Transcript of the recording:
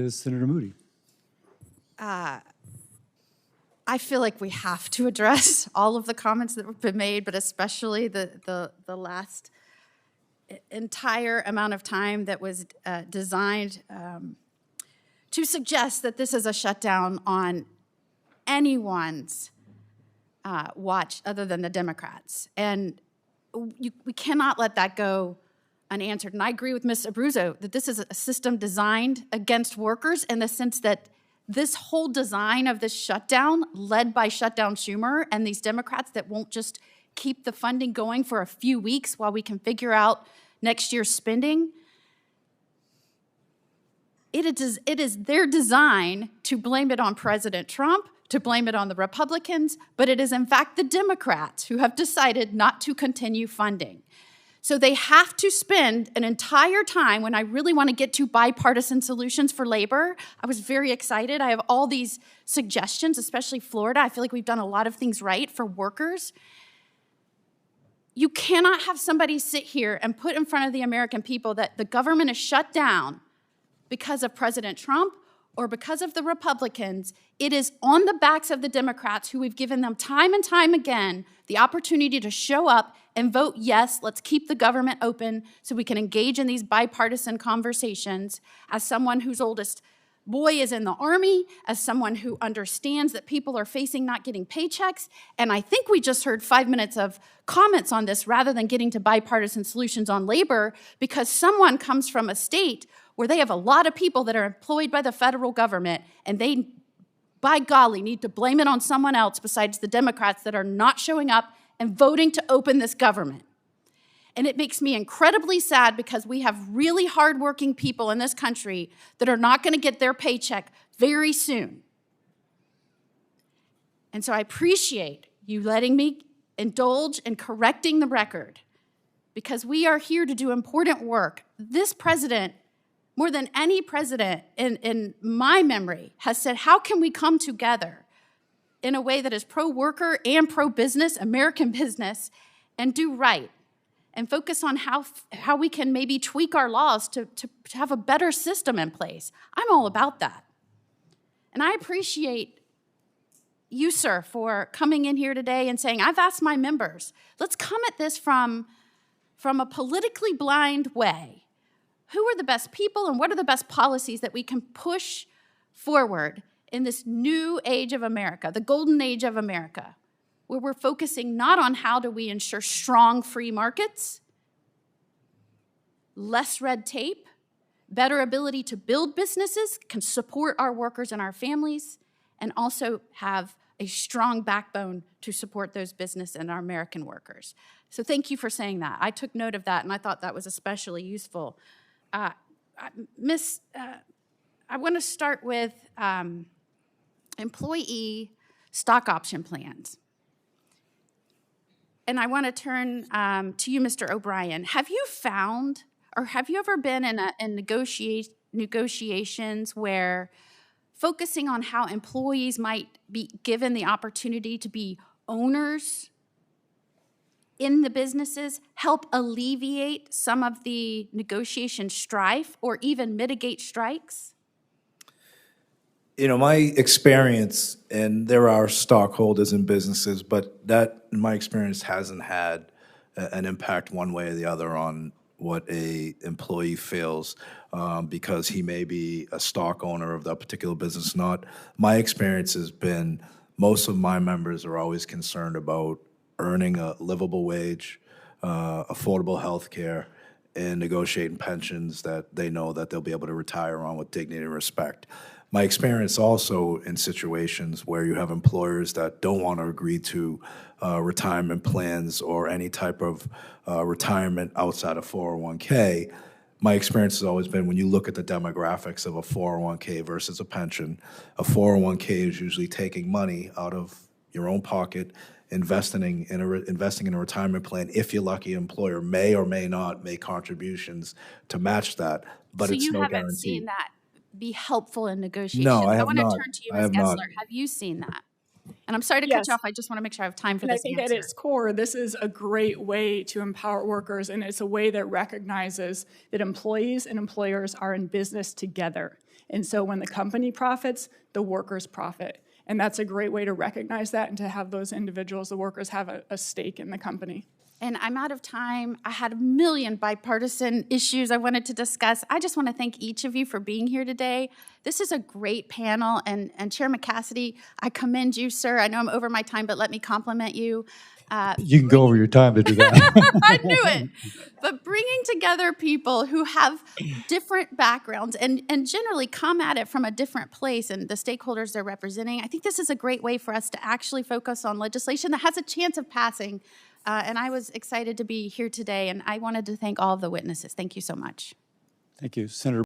is Senator Moody. I feel like we have to address all of the comments that have been made, but especially the last entire amount of time that was designed to suggest that this is a shutdown on anyone's watch other than the Democrats. And we cannot let that go unanswered. And I agree with Ms. Abruzzo that this is a system designed against workers in the sense that this whole design of this shutdown, led by Shutdown Schumer and these Democrats that won't just keep the funding going for a few weeks while we can figure out next year's spending, it is their design to blame it on President Trump, to blame it on the Republicans, but it is in fact the Democrats who have decided not to continue funding. So they have to spend an entire time, when I really want to get to bipartisan solutions for labor. I was very excited. I have all these suggestions, especially Florida. I feel like we've done a lot of things right for workers. You cannot have somebody sit here and put in front of the American people that the government is shut down because of President Trump or because of the Republicans. It is on the backs of the Democrats, who we've given them time and time again the opportunity to show up and vote yes, let's keep the government open so we can engage in these bipartisan conversations. As someone whose oldest boy is in the Army, as someone who understands that people are facing not getting paychecks, and I think we just heard 5 minutes of comments on this rather than getting to bipartisan solutions on labor, because someone comes from a state where they have a lot of people that are employed by the federal government, and they, by golly, need to blame it on someone else besides the Democrats that are not showing up and voting to open this government. And it makes me incredibly sad because we have really hardworking people in this country that are not going to get their paycheck very soon. And so I appreciate you letting me indulge in correcting the record, because we are here to do important work. This president, more than any president in my memory, has said, how can we come together in a way that is pro-worker and pro-business, American business, and do right, and focus on how we can maybe tweak our laws to have a better system in place. I'm all about that. And I appreciate you, sir, for coming in here today and saying, I've asked my members, let's come at this from a politically blind way. Who are the best people and what are the best policies that we can push forward in this new age of America, the golden age of America, where we're focusing not on how do we ensure strong free markets, less red tape, better ability to build businesses, can support our workers and our families, and also have a strong backbone to support those business and our American workers. So thank you for saying that. I took note of that, and I thought that was especially useful. I want to start with employee stock option plans. And I want to turn to you, Mr. O'Brien. Have you found, or have you ever been in negotiations where focusing on how employees might be given the opportunity to be owners in the businesses help alleviate some of the negotiation strife or even mitigate strikes? You know, my experience, and there are stockholders in businesses, but that, in my experience, hasn't had an impact one way or the other on what a employee feels because he may be a stock owner of that particular business. Not my experience has been most of my members are always concerned about earning a livable wage, affordable health care, and negotiating pensions that they know that they'll be able to retire on with dignity and respect. My experience also in situations where you have employers that don't want to agree to retirement plans or any type of retirement outside of 401k, my experience has always been when you look at the demographics of a 401k versus a pension, a 401k is usually taking money out of your own pocket, investing in a retirement plan. If you're lucky, an employer may or may not make contributions to match that, but so it's no guarantee. So you haven't seen that be helpful in negotiations? No, I have want not. to turn to you, Ms. Gessler. Have you seen that? And I'm sorry to cut you off. I just want to make sure I have time for this answer. I think at its core, this is a great way to empower workers, and it's a way that recognizes that employees and employers are in business together. And so when the company profits, the workers profit. And that's a great way to recognize that and to have those individuals, the workers, have a stake in the company. And I'm out of time. I had a million bipartisan issues I wanted to discuss. I just want to thank each of you for being here today. This is a great panel. And Chairman Cassidy, I commend you, sir. I know I'm over my time, but let me compliment you. You can go over your time to do that. I knew it. But bringing together people who have different backgrounds and generally come at it from a different place and the stakeholders they're representing, I think this is a great way for us to actually focus on legislation that has a chance of passing. And I was excited to be here today, and I wanted to thank all of the witnesses. Thank you so much. Thank you, Senator.